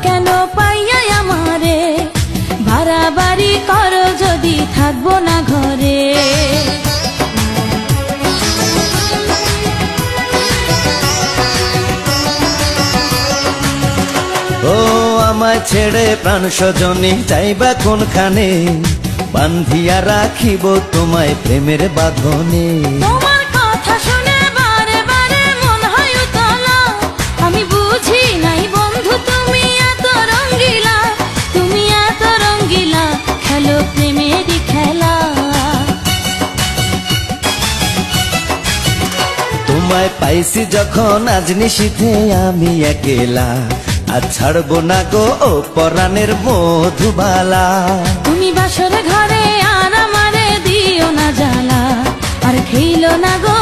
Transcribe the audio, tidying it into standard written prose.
কেন পাইয়া আমারে, বাড়াবাড়ি করো যদি থাকবো না ঘরে। ও আমায় ছেড়ে প্রাণ স্বজনী যাইবা কোনখানে, বান্ধিয়া রাখিব তোমায় প্রেমের বাঁধনে। তোমার কথা শুনে বারে বারে মন হয় উতলা, আমি বুঝি নাই বন্ধু তুমি এত রঙ্গিলা, তুমি এত রঙ্গিলা, খেলো প্রেমেরই খেলা। তোমায় পাইছি যখন আজ নিশীথে আমি একেলা, আর ছাড়বো না গো ও পরাণের মধুবালা। তুমি বাসর ঘরে আর আমারে দিও না জ্বালা, আর খেইলো না গো